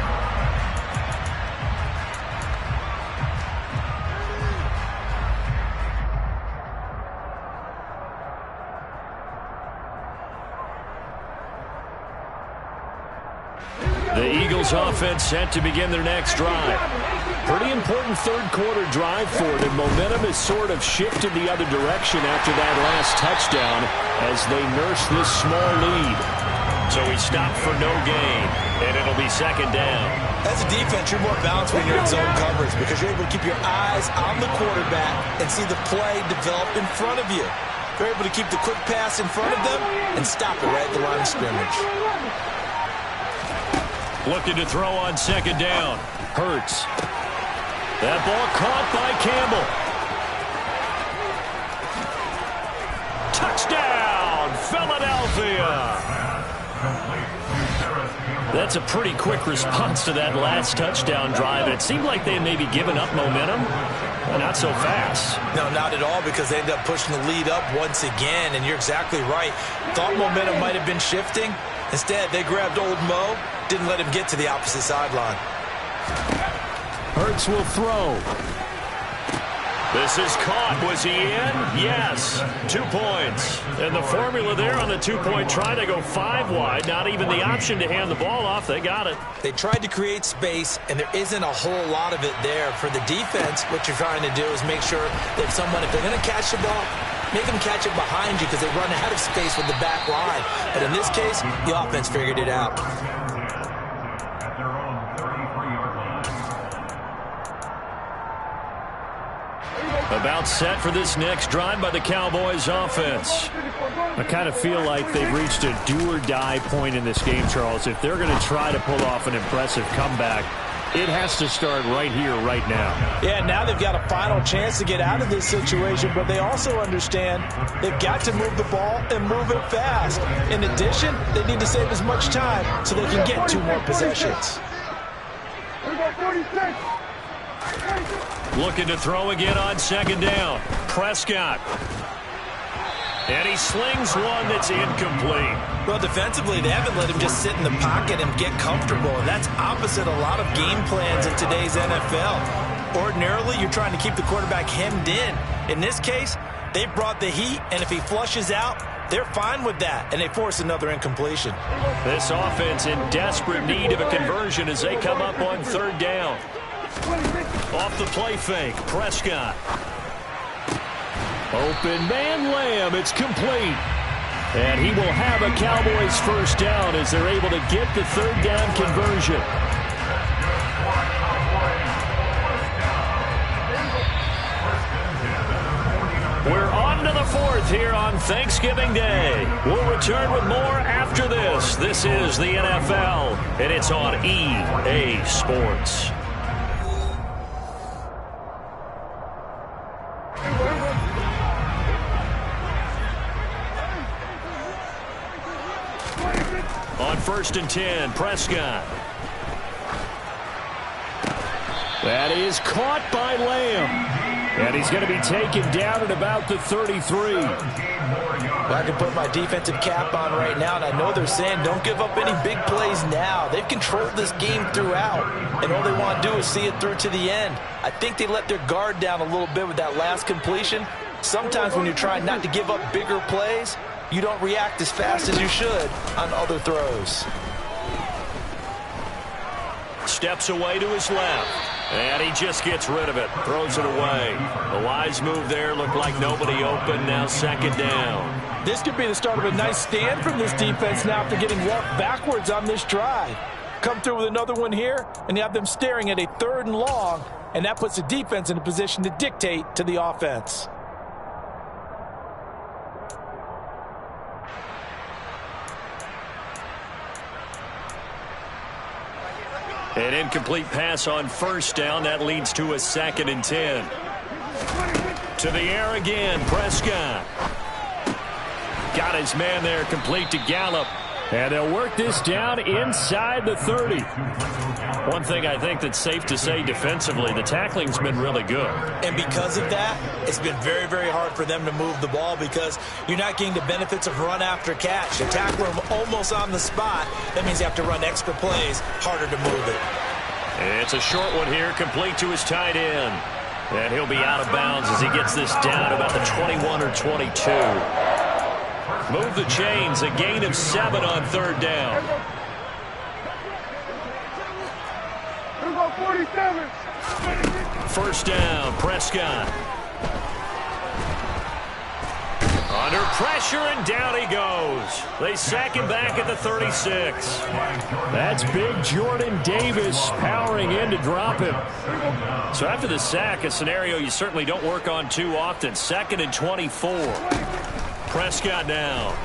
[SPEAKER 2] The Eagles offense set to begin their next drive. Pretty important third quarter drive for them. Momentum has sort of shifted the other direction after that last touchdown as they nurse this small lead. So he stopped for no gain, and it'll be second down.
[SPEAKER 3] As a defense, you're more balanced when you're in zone coverage because you're able to keep your eyes on the quarterback and see the play develop in front of you. You're able to keep the quick pass in front of them and stop it right at the line of scrimmage.
[SPEAKER 2] Looking to throw on second down. Hurts. That ball caught by Campbell. Touchdown, Philadelphia! That's a pretty quick response to that last touchdown drive. It seemed like they had maybe given up momentum. Well, not so fast.
[SPEAKER 3] No, not at all, because they ended up pushing the lead up once again, and you're exactly right. Thought momentum might have been shifting. Instead, they grabbed old Mo, didn't let him get to the opposite sideline.
[SPEAKER 2] Hurts will throw. This is caught. Was he in? Yes. 2 points. And the formula there on the two-point try to go 5 wide. Not even the option to hand the ball off. They got it.
[SPEAKER 3] They tried to create space, and there isn't a whole lot of it there. For the defense, what you're trying to do is make sure that if they're going to catch the ball, make them catch it behind you because they run out of space with the back line. But in this case, the offense figured it out.
[SPEAKER 2] About set for this next drive by the Cowboys offense. I kind of feel like they've reached a do-or-die point in this game, Charles. If they're going to try to pull off an impressive comeback, it has to start right here, right now.
[SPEAKER 3] Yeah, now they've got a final chance to get out of this situation, but they also understand they've got to move the ball and move it fast. In addition, they need to save as much time so they can get 2 more possessions.
[SPEAKER 2] Looking to throw again on second down. Prescott. And he slings one that's incomplete.
[SPEAKER 3] Well, defensively, they haven't let him just sit in the pocket and get comfortable. And that's opposite a lot of game plans in today's NFL. Ordinarily, you're trying to keep the quarterback hemmed in. In this case, they brought the heat, and if he flushes out, they're fine with that, and they force another incompletion.
[SPEAKER 2] This offense in desperate need of a conversion as they come up on third down. Off the play fake, Prescott. Open man, Lamb. It's complete. And he will have a Cowboys first down as they're able to get the third down conversion. We're on to the fourth here on Thanksgiving Day. We'll return with more after this. This is the NFL, and it's on EA Sports. On 1st and 10, Prescott. That is caught by Lamb. And he's going to be taken down at about the 33.
[SPEAKER 3] Well, I can put my defensive cap on right now, and I know they're saying don't give up any big plays now. They've controlled this game throughout, and all they want to do is see it through to the end. I think they let their guard down a little bit with that last completion. Sometimes when you're trying not to give up bigger plays, you don't react as fast as you should on other throws.
[SPEAKER 2] Steps away to his left. And he just gets rid of it. Throws it away. The wise move there. Looked like nobody open. Now second down.
[SPEAKER 3] This could be the start of a nice stand from this defense now after getting walked backwards on this drive. Come through with another one here, and you have them staring at a 3rd and long, and that puts the defense in a position to dictate to the offense.
[SPEAKER 2] An incomplete pass on first down. That leads to a 2nd and 10. To the air again, Prescott. Got his man there, complete to Gallup. And they'll work this down inside the 30. One thing I think that's safe to say defensively, the tackling's been really good.
[SPEAKER 3] And because of that, it's been very, very hard for them to move the ball because you're not getting the benefits of run after catch. You tackle them almost on the spot. That means you have to run extra plays, harder to move it.
[SPEAKER 2] It's a short one here, complete to his tight end. And he'll be out of bounds as he gets this down about the 21 or 22. Move the chains, a gain of 7 on third down.
[SPEAKER 4] 47.
[SPEAKER 2] First down, Prescott. Under pressure, and down he goes. They sack him back at the 36. That's big Jordan Davis powering in to drop him. So after the sack, a scenario you certainly don't work on too often. 2nd and 24. Prescott now.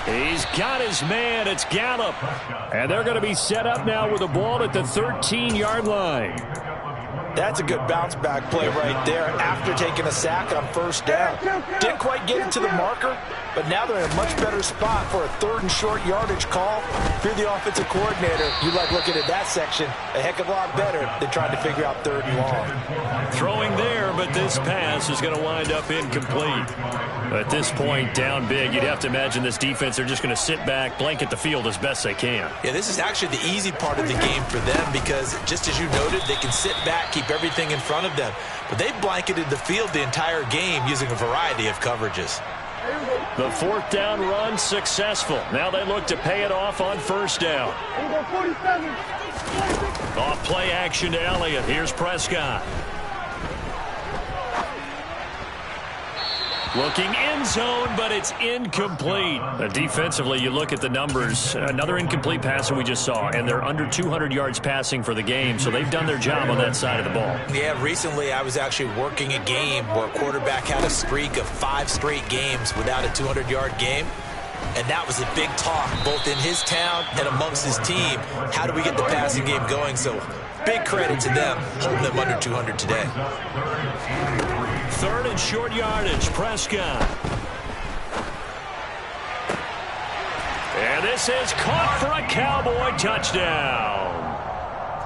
[SPEAKER 2] He's got his man. It's Gallup. And they're going to be set up now with the ball at the 13-yard line.
[SPEAKER 3] That's a good bounce-back play right there after taking a sack on first down. Didn't quite get it to the marker, but now they're in a much better spot for a 3rd and short yardage call. If you're the offensive coordinator, you like looking at that section a heck of a lot better than trying to figure out 3rd and long.
[SPEAKER 2] Throwing there, but this pass is going to wind up incomplete. At this point, down big, you'd have to imagine this defense, they're just going to sit back, blanket the field as best they can.
[SPEAKER 3] Yeah, this is actually the easy part of the game for them because, just as you noted, they can sit back, keep everything in front of them. But they blanketed the field the entire game using a variety of coverages.
[SPEAKER 2] The 4th down run successful. Now they look to pay it off on first down. Off play action to Elliott. Here's Prescott. Looking end zone, but it's incomplete. Defensively, you look at the numbers. Another incomplete pass that we just saw, and they're under 200 yards passing for the game, so they've done their job on that side of the ball.
[SPEAKER 3] Yeah, recently I was actually working a game where a quarterback had a streak of 5 straight games without a 200-yard game. And that was a big talk, both in his town and amongst his team. How do we get the passing game going? So big credit to them, holding them under 200 today.
[SPEAKER 2] 3rd and short yardage, Prescott. And this is caught for a Cowboy touchdown.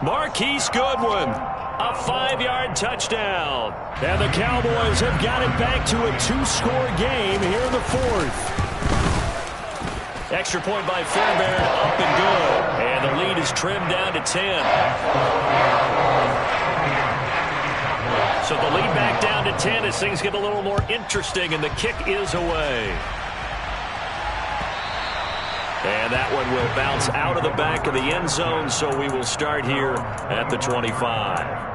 [SPEAKER 2] Marquise Goodwin, a 5-yard touchdown. And the Cowboys have got it back to a 2-score game here in the 4th. Extra point by Fairbairn, up and good. And the lead is trimmed down to 10. So the lead back down to 10 as things get a little more interesting, and the kick is away. And that one will bounce out of the back of the end zone, so we will start here at the 25.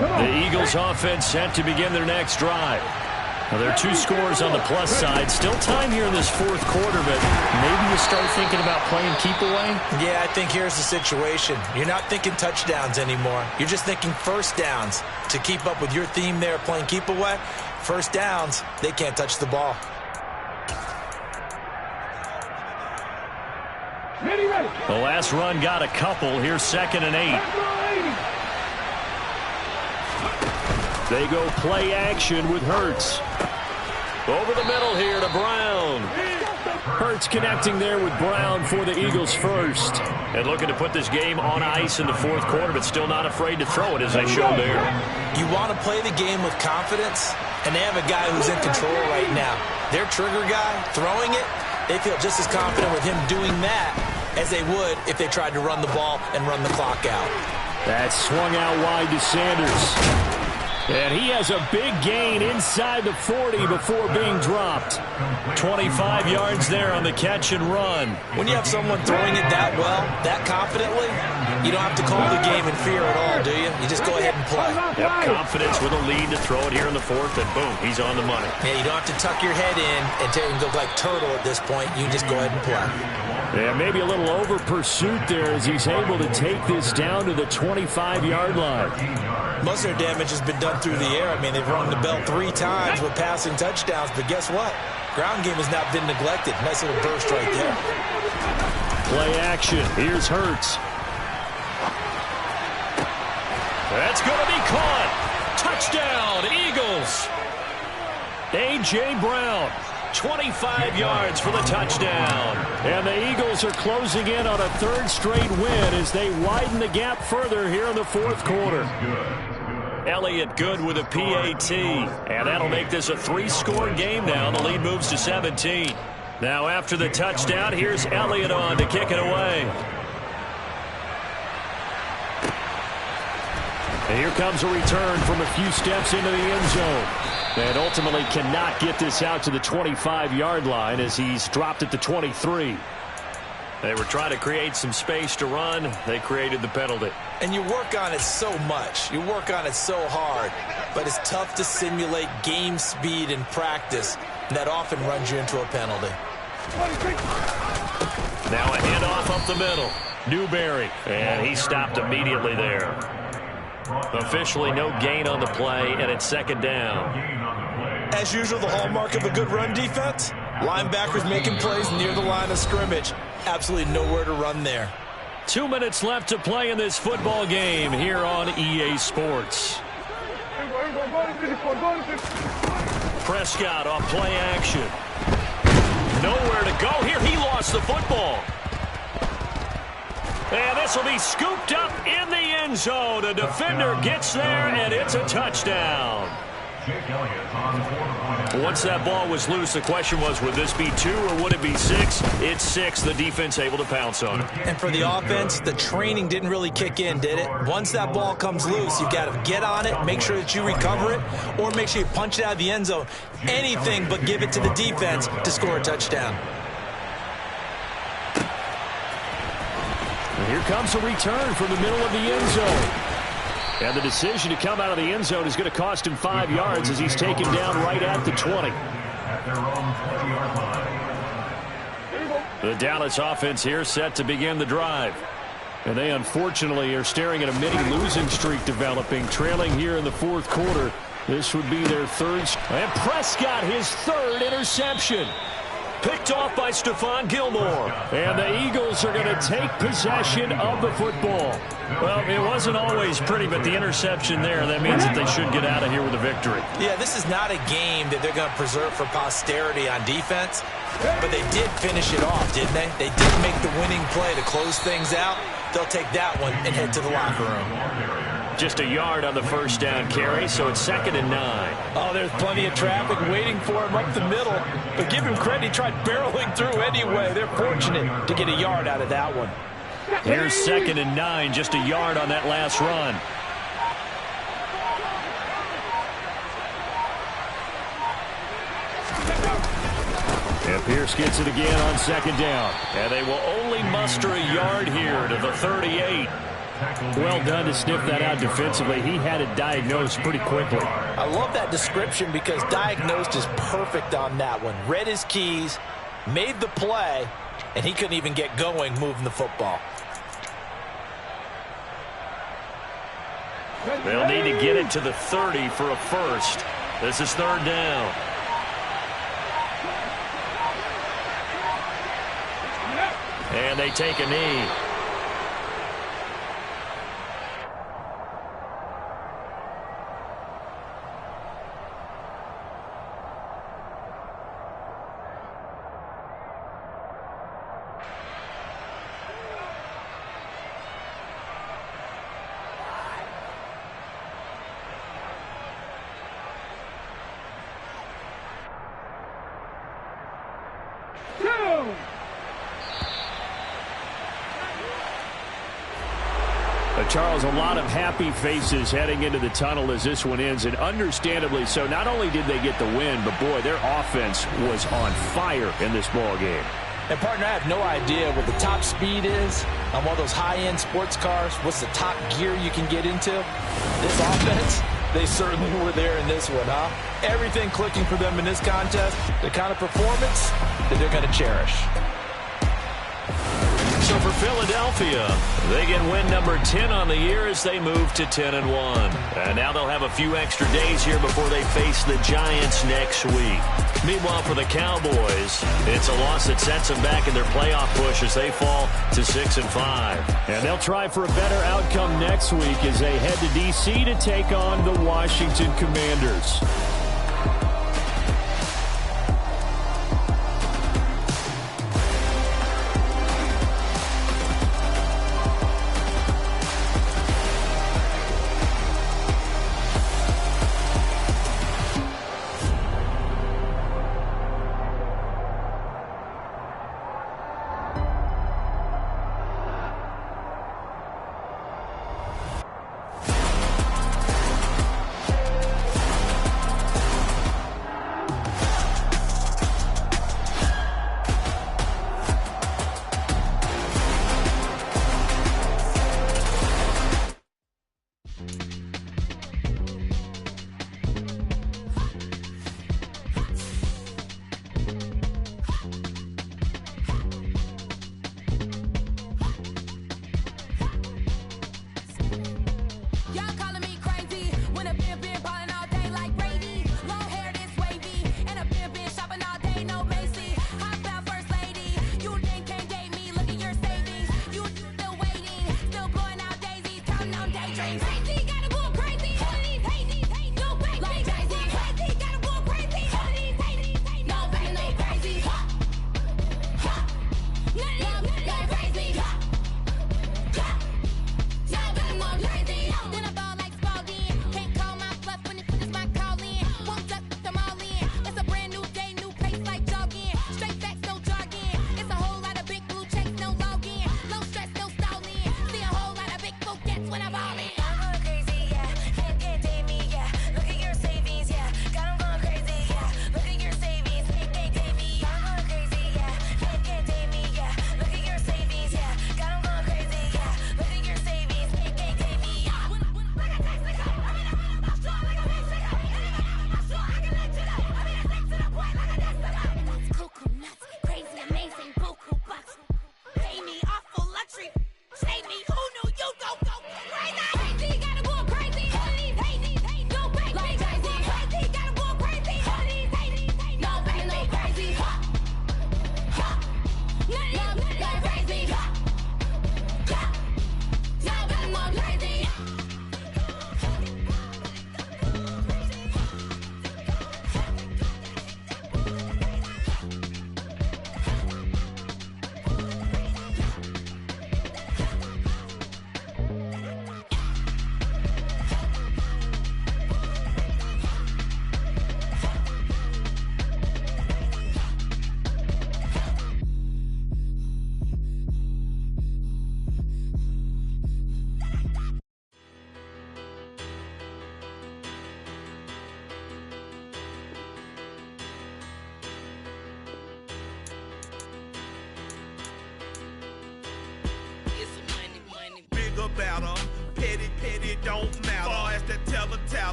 [SPEAKER 2] The Eagles offense set to begin their next drive. Now, there are 2 scores on the plus side. Still time here in this 4th quarter, but maybe you start thinking about playing keep away?
[SPEAKER 3] Yeah, I think here's the situation. You're not thinking touchdowns anymore. You're just thinking first downs. To keep up with your theme there, playing keep away, first downs, they can't touch the ball.
[SPEAKER 2] The last run got a couple. Here's 2nd and 8. They go play action with Hurts. Over the middle here to Brown. Hurts connecting there with Brown for the Eagles first. And looking to put this game on ice in the 4th quarter, but still not afraid to throw it as they showed there.
[SPEAKER 3] You want to play the game with confidence, and they have a guy who's in control right now. Their trigger guy, throwing it, they feel just as confident with him doing that as they would if they tried to run the ball and run the clock out.
[SPEAKER 2] That swung out wide to Sanders. And he has a big gain inside the 40 before being dropped. 25 yards there on the catch and run.
[SPEAKER 3] When you have someone throwing it that well, that confidently, you don't have to call the game in fear at all, do you? You just go ahead and play.
[SPEAKER 2] Yep, confidence with a lead to throw it here in the 4th, and boom, he's on the money.
[SPEAKER 3] Yeah, you don't have to tuck your head in and go like turtle at this point. You just go ahead and play.
[SPEAKER 2] Yeah, maybe a little over pursuit there as he's able to take this down to the 25-yard line.
[SPEAKER 3] Most of their damage has been done through the air. I mean, they've rung the bell 3 times with passing touchdowns, but guess what? Ground game has not been neglected. Nice little burst right there.
[SPEAKER 2] Play action. Here's Hurts. That's going to be caught. Touchdown, Eagles. A.J. Brown. 25 yards for the touchdown. And the Eagles are closing in on a 3rd straight win as they widen the gap further here in the 4th quarter. Elliott good with a PAT. And that'll make this a 3-score game now. The lead moves to 17. Now after the touchdown, here's Elliott on to kick it away. And here comes a return from a few steps into the end zone. And ultimately cannot get this out to the 25-yard line as he's dropped at the 23. They were trying to create some space to run. They created the penalty.
[SPEAKER 3] And you work on it so much. You work on it so hard. But it's tough to simulate game speed in practice. That often runs you into a penalty.
[SPEAKER 2] Now a handoff up the middle. Newberry. And he stopped immediately there. Officially no gain on the play, and it's second down.
[SPEAKER 3] As usual, the hallmark of a good run defense, linebackers making plays near the line of scrimmage. Absolutely nowhere to run there.
[SPEAKER 2] 2 minutes left to play in this football game here on EA Sports. Prescott off play action. Nowhere to go here. He lost the football. And this will be scooped up in the end zone. A defender gets there, and it's a touchdown. Once that ball was loose, the question was, would this be 2 or would it be 6? It's 6. The defense able to pounce on it.
[SPEAKER 3] And for the offense, the training didn't really kick in, did it? Once that ball comes loose, you've got to get on it, make sure that you recover it, or make sure you punch it out of the end zone. Anything but give it to the defense to score a touchdown.
[SPEAKER 2] And here comes a return from the middle of the end zone. And the decision to come out of the end zone is going to cost him 5 yards as he's taken down right at the 20. The Dallas offense here set to begin the drive. And they unfortunately are staring at a mini losing streak developing, trailing here in the fourth quarter. This would be their third. And Prescott, his third interception. Picked off by Stephon Gilmore. And the Eagles are going to take possession of the football. Well, it wasn't always pretty, but the interception there, that means that they should get out of here with a victory.
[SPEAKER 3] Yeah, this is not a game that they're going to preserve for posterity on defense, but they did finish it off, didn't they? They did make the winning play to close things out. They'll take that one and head to the locker room.
[SPEAKER 2] Just a yard on the first down carry, so it's 2nd and 9.
[SPEAKER 3] Oh, there's plenty of traffic waiting for him up the middle. But give him credit, he tried barreling through anyway. They're fortunate to get a yard out of that one.
[SPEAKER 2] Here's 2nd and 9, just a yard on that last run. And Pierce gets it again on 2nd down. And they will only muster a yard here to the 38. Well done to sniff that out defensively. He had it diagnosed pretty quickly.
[SPEAKER 3] I love that description because diagnosed is perfect on that one. Read his keys, made the play, and he couldn't even get going moving the football.
[SPEAKER 2] They'll need to get it to the 30 for a first. This is 3rd down. And they take a knee. Charles, a lot of happy faces heading into the tunnel as this one ends, and understandably so. Not only did they get the win, but, boy, their offense was on fire in this ball game.
[SPEAKER 3] And, partner, I have no idea what the top speed is on one of those high-end sports cars. What's the top gear you can get into? This offense, they certainly were there in this one, huh? Everything clicking for them in this contest, the kind of performance that they're going to cherish.
[SPEAKER 2] So for Philadelphia, they get win number 10 on the year as they move to 10-1. And now they'll have a few extra days here before they face the Giants next week. Meanwhile, for the Cowboys, it's a loss that sets them back in their playoff push as they fall to 6-5. And they'll try for a better outcome next week as they head to D.C. to take on the Washington Commanders.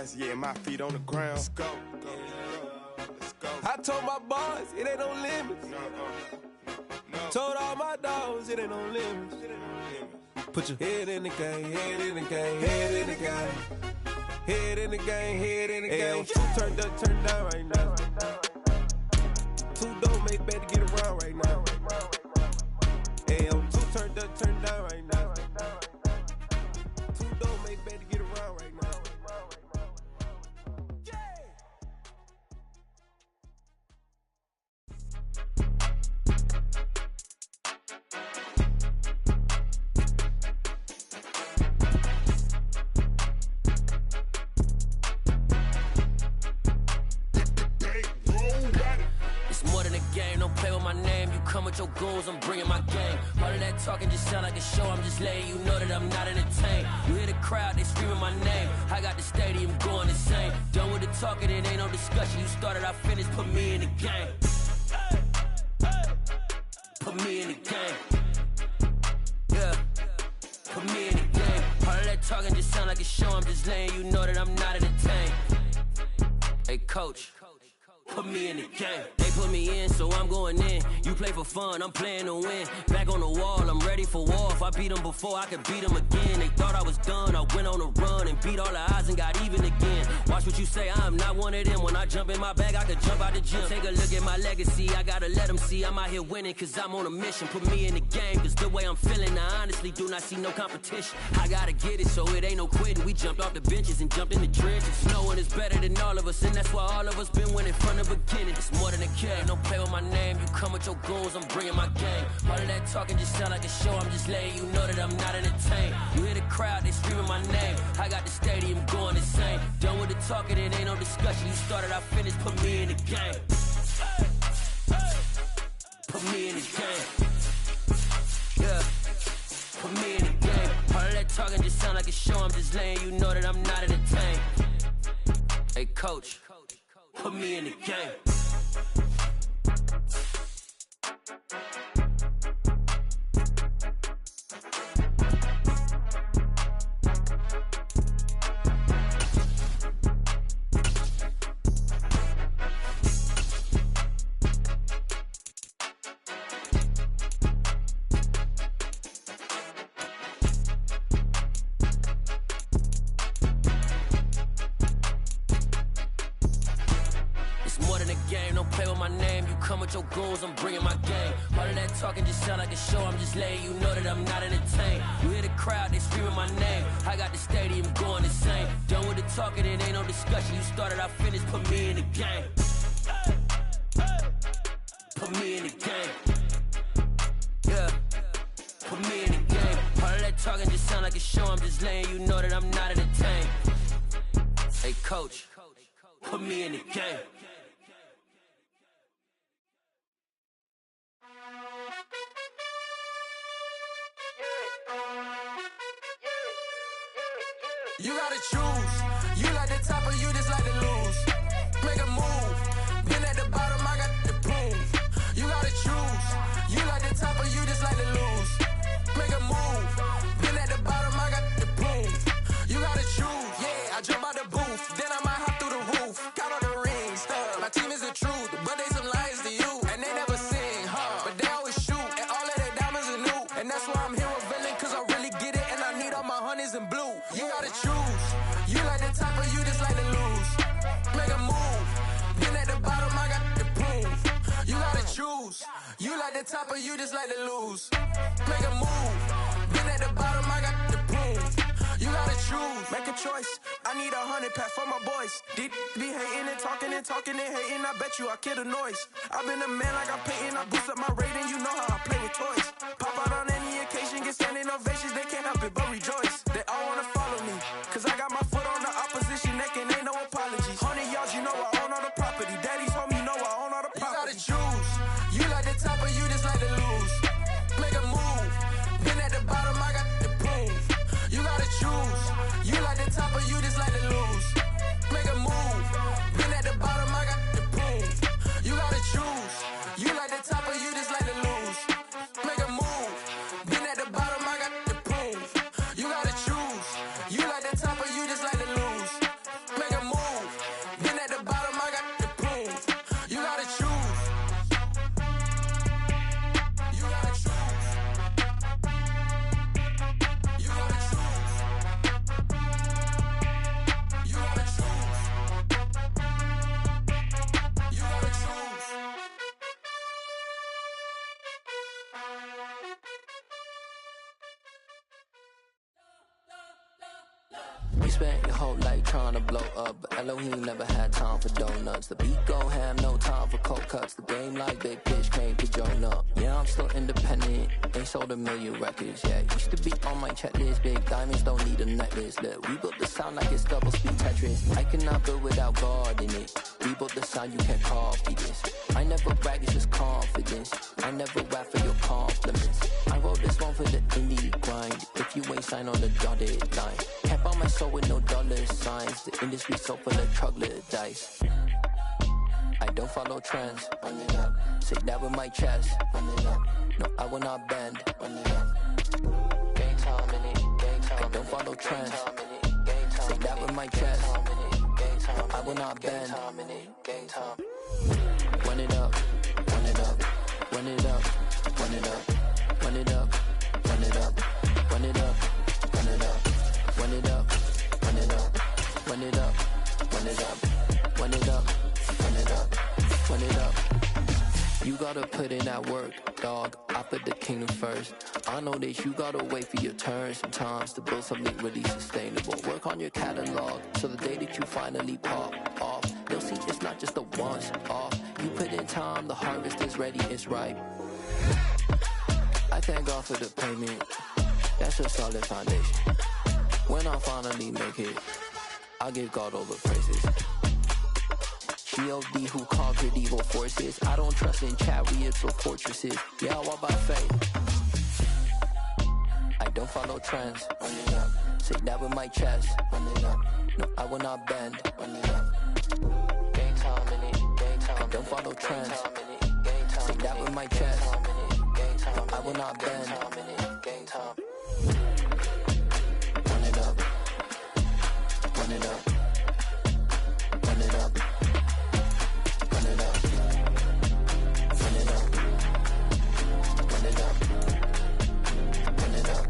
[SPEAKER 6] rise, yeah, my feet on the ground. Let's go. Let's go. I told my boys, it ain't no limits. No. Told all my dogs, it ain't no limits. Put your head in the game, head in the game, head in the game. Head in the game, head in the game. Two turned up, turned down right now. Two don't make bad to get around right now. Hey, two turned up, turned down right now. Two don't make bad to get around right now.
[SPEAKER 7] Come with your goons, I'm bringing my game. All of that talking just sound like a show. I'm just letting you know that I'm not entertained. You hear the crowd, they screaming my name. I got the stadium going insane. Done with the talking, it ain't no discussion. You started, I finished, put me in the game. Put me in the game. Yeah, put me in the game. All of that talking just sound like a show. I'm just letting you know that I'm not entertained. Hey, coach. Put me in the game. They put me in, so I'm going in. You play for fun, I'm playing to win. Back on the wall, I'm ready for war. If I beat them before, I could beat them again. They thought I was done, I went on a run and beat all the odds and got even again. Watch what you say, I'm not one of them. When I jump in my bag, I could jump out the gym. Take a look at my legacy, I gotta let them see I'm out here winning, cause I'm on a mission. Put me in the game, cause the way I'm feeling, I honestly do not see no competition. I gotta get it, so it ain't no quitting. We jumped off the benches and jumped in the trenches. No one is better than all of us, and that's why all of us been winning from the beginning. It's more than a game, don't play with my name. You come with your goons, I'm bringing my game. All of that talking just sound like a show. I'm just letting you know that I'm not entertained. You hear the crowd, they screaming my name. I got the stadium going insane. Done with the talking, it ain't no discussion. You started, I finished, put me in the game. Put me in the game. Yeah, put me in the game. All of that talking just sound like a show. I'm just letting you know that I'm not entertained. Hey, coach. Put me in the game. Your goons, I'm bringing my game. All of that talking just sound like a show. I'm just letting you know that I'm not entertained. You hear the crowd, they screaming my name. I got the stadium going insane. Done with the talking, it ain't no discussion. You started, I finished, put me in the game. Put me in the game. Yeah, put me in the game. All of that talking just sound like a show. I'm just letting you know that I'm not entertained. Hey, coach, put me in the game.
[SPEAKER 8] You gotta choose. You like the top or you just like to lose. Make a move. Been at the bottom, I got the proof. You gotta choose. You like the top or you just like to lose. Make a move. Been at the bottom, I got the proof. You gotta choose. Yeah, I jump out the booth. Then I might hop through the roof. Count all the rings. My team is the truth, but they some liars to you. And they never sing, but they always shoot. And all of their diamonds are new. And that's why I'm here revealing, cause I really get it. And I need all my honeys in blue. You gotta choose. You like the top or you just like to lose. Make a move. Been at the bottom, I got the proof. You gotta choose. You like the top or you just like to lose. Make a move. Been at the bottom, I got the proof. You gotta choose. Make a choice. I need 100 pack for my boys. Be hating and talking and talking and hating. I bet you I kill the noise. I've been a man like I'm Peyton. I boost up my rating. You know how I play with toys. Pop out on any occasion, get standing ovations. They can't help it but rejoice. They all wanna follow me, cause I got my foot on the opposition neck and ain't no apologies. 100 yards, you know I own all the property. Daddy's home, you know I own all the property. You gotta choose. You like the top or you just like to lose. Make a move. Been at the bottom, I got the proof. You gotta choose. You like the top or you just like to lose. Make a move. Been at the bottom, I got the proof. You gotta choose. You like the top or you just like to lose. Make a move. Been at the bottom, I got the proof. You gotta choose. You like the top or you just like to lose. Make a
[SPEAKER 9] You spent your whole life trying to blow up, but Elohim never had time for donuts. The beat go ham, no time for cold cuts. The game like big bitch came to join up. Yeah, I'm still independent, ain't sold a million records yet. Used to be on my checklist, big diamonds don't need a necklace. Look, we built the sound like it's double speed Tetris. I cannot build without God in it. We built the sound, you can't copy this. I never brag, it's just confidence. I never rap for your compliments. I wrote this one for the indie grind. If you ain't signed on the dotted line, can't buy my soul with no dollar signs. The industry so full of troglodytes. I don't follow trends. Run it up. Say that with my chest. Run it up. No, I will not bend. Run it up. Gang time in it. Gang time. I don't follow trends. Say that with my chest. No, I will not bend. Gang time. Run it up. Run it up. Run it up. Run it up. Run it up. Run it up. Run it up. Run it up. Run it up. Run it up. Run it up. Run it up. Run it up. Run it up. Run it up. You gotta put in that work, dog. I put the kingdom first. I know that you gotta wait for your turn sometimes to build something really sustainable. Work on your catalog, so the day that you finally pop off, you'll see it's not just a once off. You put in time, the harvest is ready, it's ripe. I thank God for the payment. That's a solid foundation. When I finally make it, I'll give God all the praises. G.O.D. who conquered evil forces. I don't trust in chariots or fortresses. Yeah, I walk by faith. I don't follow trends. Run it up. Say that with my chest. Run it up. No, I will not bend. Run it up. Gang time in it. Gang time. I don't follow trends. Say that with my chest. No, I will not bend. Gang time. Run it up. Run it up. Run it up. Run it up. Run it up. Run it up. Run it up.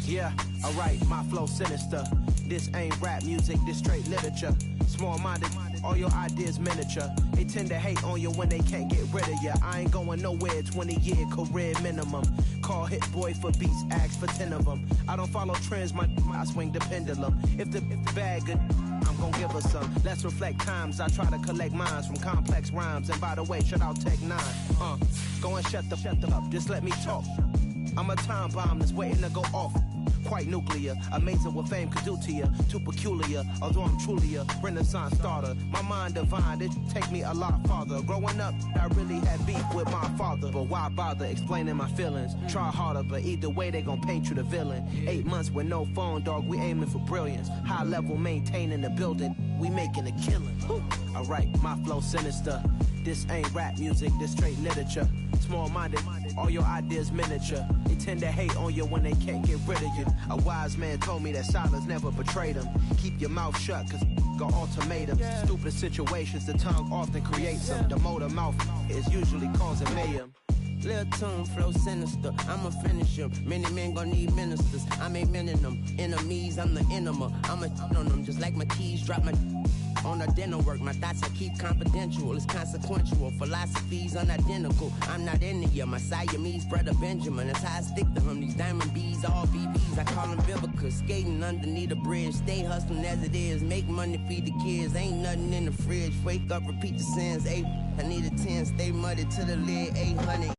[SPEAKER 10] Yeah, alright, my flow sinister. This ain't rap music, this straight literature. Small-minded, all your ideas miniature. They tend to hate on you when they can't get rid of you. I ain't going nowhere, 20-year career minimum. Call Hit Boy for beats, ask for 10 of them. I don't follow trends, I swing the pendulum. If the bag good, I'm gon' give her some. Let's reflect times, I try to collect minds from complex rhymes. And by the way, shout out Tech 9. Go and shut the up, just let me talk. I'm a time bomb that's waiting to go off. Quite nuclear, amazing what fame could do to you. Too peculiar, although I'm truly a renaissance starter. My mind divine, it take me a lot farther. Growing up, I really had beef with my father. But why bother explaining my feelings? Try harder, but either way they gon' paint you the villain. 8 months with no phone, dog, we aiming for brilliance. High level maintaining the building, we making a killing. Alright, my flow sinister. This ain't rap music, this straight literature. Small-minded, all your ideas miniature. They tend to hate on you when they can't get rid of you. A wise man told me that silence never betrayed him. Keep your mouth shut, cause got ultimatums. Stupid situations, the tongue often creates them. The motor mouth is usually causing mayhem.
[SPEAKER 11] Lil' tune, flow sinister, I'ma finish him. Many men gon' need ministers, I'm aiming them. Enemies, I'm the enema. I'ma on them, just like my keys, drop my on a dinner work. My thoughts I keep confidential, it's consequential. Philosophies unidentical, I'm not into you. My Siamese brother Benjamin, that's how I stick to him. These diamond bees, all BBs, I call them Vivica. Skating underneath a bridge, stay hustling as it is. Make money, feed the kids, ain't nothing in the fridge. Wake up, repeat the sins, I need a 10, stay muddy to the lid, 800.